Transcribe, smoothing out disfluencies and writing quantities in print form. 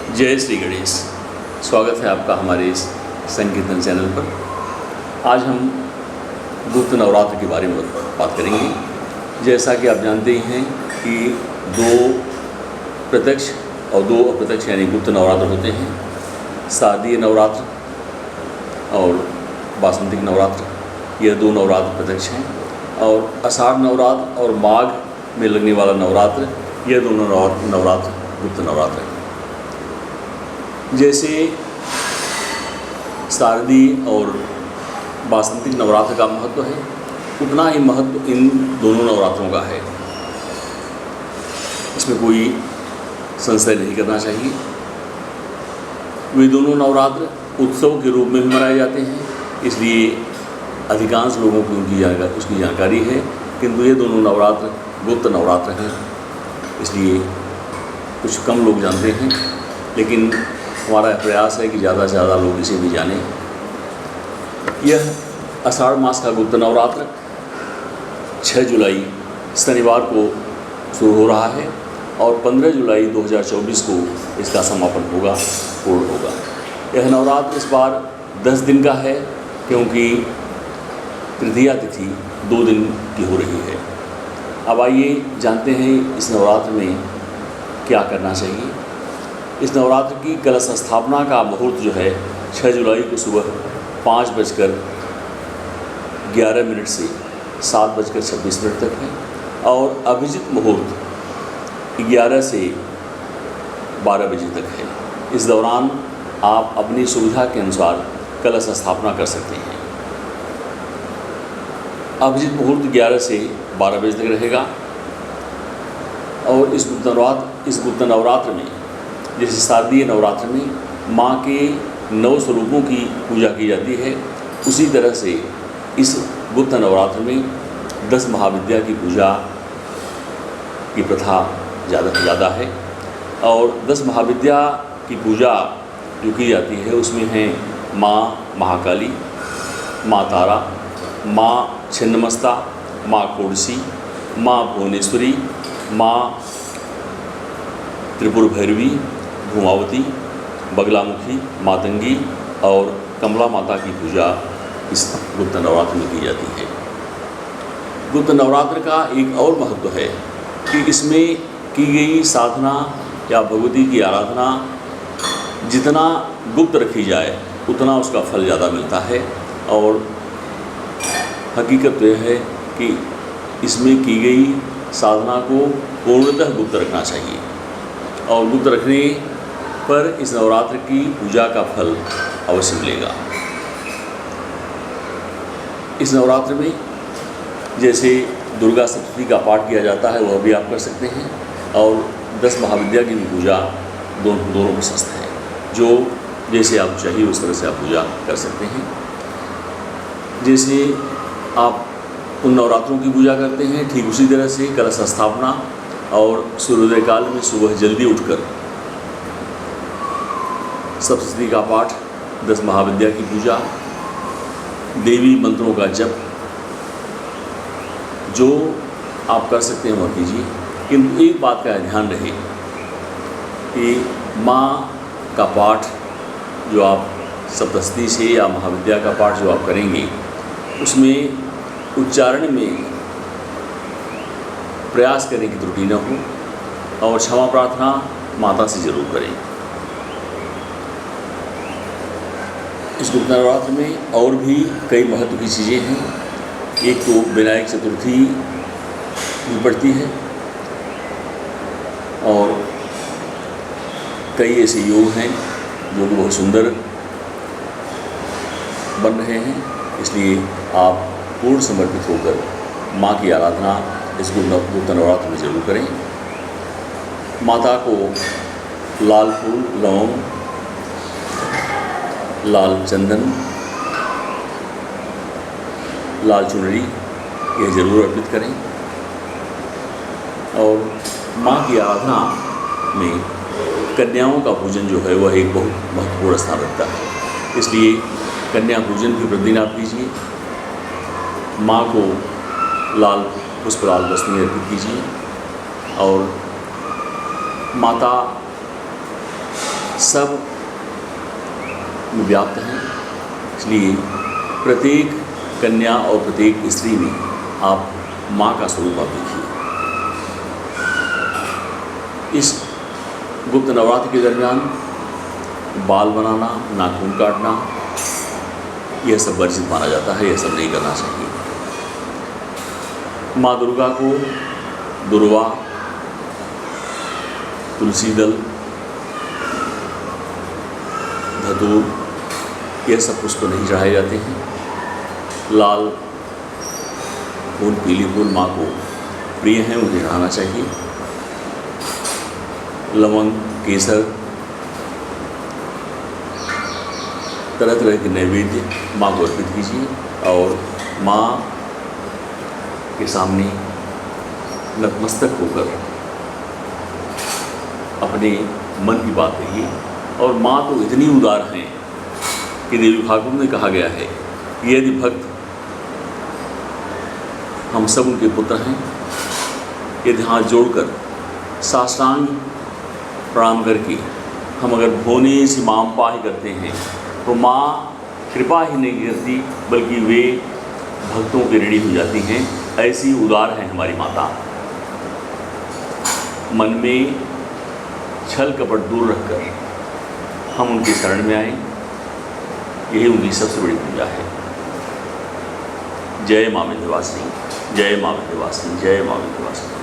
जय श्री गणेश। स्वागत है आपका हमारे इस संकीर्तन चैनल पर। आज हम गुप्त नवरात्र के बारे में बात करेंगे। जैसा कि आप जानते ही हैं कि 2 प्रत्यक्ष और 2 अप्रत्यक्ष यानी गुप्त नवरात्र होते हैं। शारदीय नवरात्र और बासंतिक नवरात्र, यह 2 नवरात्र प्रत्यक्ष हैं। और आषाढ़ नवरात्र और माघ में लगने वाला नवरात्र, यह दोनों नवरात्र गुप्त नवरात्र हैं। जैसे शारदीय और बासंतिक नवरात्र का महत्व है, उतना ही महत्व इन दोनों नवरात्रों का है। इसमें कोई संशय नहीं करना चाहिए। वे दोनों नवरात्र उत्सव के रूप में भी मनाए जाते हैं, इसलिए अधिकांश लोगों को उसकी जानकारी है। किंतु ये दोनों नवरात्र गुप्त नवरात्र हैं, इसलिए कुछ कम लोग जानते हैं। लेकिन हमारा प्रयास है कि ज़्यादा से ज़्यादा लोग इसे भी जानें। यह आषाढ़ मास का गुप्त नवरात्र 6 जुलाई शनिवार को शुरू हो रहा है और 15 जुलाई 2024 को इसका समापन पूर्ण होगा। यह नवरात्र इस बार 10 दिन का है, क्योंकि तृतीया तिथि 2 दिन की हो रही है। अब आइए जानते हैं इस नवरात्र में क्या करना चाहिए। इस नवरात्र की कलश स्थापना का मुहूर्त जो है 6 जुलाई को सुबह 5:11 से 7:26 तक है और अभिजित मुहूर्त 11 से 12 बजे तक है। इस दौरान आप अपनी सुविधा के अनुसार कलश स्थापना कर सकते हैं। अभिजित मुहूर्त 11 से 12 बजे तक रहेगा और इस गुप्त नवरात्र में, जैसे शारदीय नवरात्र में माँ के 9 स्वरूपों की पूजा की जाती है, उसी तरह से इस गुप्त नवरात्र में 10 महाविद्या की पूजा की प्रथा ज़्यादा से ज़्यादा है। और 10 महाविद्या की पूजा जो की जाती है उसमें हैं माँ महाकाली, माँ तारा, माँ छिन्नमस्ता, माँ कोडसी, माँ भुवनेश्वरी, माँ त्रिपुर भैरवी, भूमावती, बगलामुखी, मातंगी और कमला माता की पूजा इस गुप्त नवरात्र में की जाती है। गुप्त नवरात्र का एक और महत्व है कि इसमें की गई साधना या भगवती की आराधना जितना गुप्त रखी जाए उतना उसका फल ज़्यादा मिलता है। और हकीकत तो यह है कि इसमें की गई साधना को पूर्णतः गुप्त रखना चाहिए और गुप्त रखने पर इस नवरात्र की पूजा का फल अवश्य मिलेगा। इस नवरात्र में जैसे दुर्गा सप्तशती का पाठ किया जाता है, वह भी आप कर सकते हैं और 10 महाविद्या की भी पूजा दोनों प्रशस्त है। जो जैसे आप चाहिए उस तरह से आप पूजा कर सकते हैं। जैसे आप उन नवरात्रों की पूजा करते हैं, ठीक उसी तरह से कलश स्थापना और सूर्योदय काल में सुबह जल्दी उठकर सप्तशती का पाठ, 10 महाविद्या की पूजा, देवी मंत्रों का जप, जो आप कर सकते हैं वह कीजिए। किंतु एक बात का ध्यान रहे कि माँ का पाठ जो आप सप्तशती से या महाविद्या का पाठ जो आप करेंगे, उसमें उच्चारण में प्रयास करने की त्रुटि न हो और क्षमा प्रार्थना माता से जरूर करें। इस गुप्त नवरात्र में और भी कई महत्व की चीज़ें हैं। एक तो विनायक चतुर्थी भी पड़ती है और कई ऐसे योग हैं जो कि बहुत सुंदर बन रहे हैं। इसलिए आप पूर्ण समर्पित होकर माँ की आराधना इस गुप्त नवरात्र में जरूर करें। माता को लाल फूल, लौंग, लाल चंदन, लाल चुनरी यह जरूर अर्पित करें। और माँ की आराधना में कन्याओं का पूजन जो है वह एक बहुत महत्वपूर्ण स्थान रखता है, इसलिए कन्या पूजन भी प्रतिदिन आप कीजिए। माँ को लाल पुष्पलाल वस्तुएं अर्पित कीजिए और माता सब में व्याप्त हैं। इसलिए प्रत्येक कन्या और प्रत्येक स्त्री में आप माँ का स्वरूप आप देखिए। इस गुप्त नवरात्र के दरमियान बाल बनाना, नाखून काटना, यह सब वर्जित माना जाता है, यह सब नहीं करना चाहिए। माँ दुर्गा को दुर्वा, तुलसी दल, धतूर, यह सब पुष्प नहीं चढ़ाए जाते हैं। लाल फूल, पीले फूल माँ को प्रिय हैं, उन्हें चढ़ाना चाहिए। लवंग, केसर, तरह तरह के नैवेद्य माँ को अर्पित कीजिए और माँ के सामने नतमस्तक होकर अपने मन की बात कहिए। और माँ तो इतनी उदार हैं कि देवी भागवत में कहा गया है कि यदि भक्त, हम सब उनके पुत्र हैं, यदि हाथ जोड़कर साष्टांग प्रणाम करके हम अगर भोने से माम पाहि करते हैं तो माँ कृपा ही नहीं करती बल्कि वे भक्तों के ऋणी हो जाती हैं। ऐसी उदार है हमारी माता। मन में छल कपट दूर रखकर हम उनके शरण में आएं, यही उनकी सबसे बड़ी पूजा है। जय माँ विंध्यवासिनी, जय माँ विंध्यवासिनी, जय माँ विंध्यवासिनी।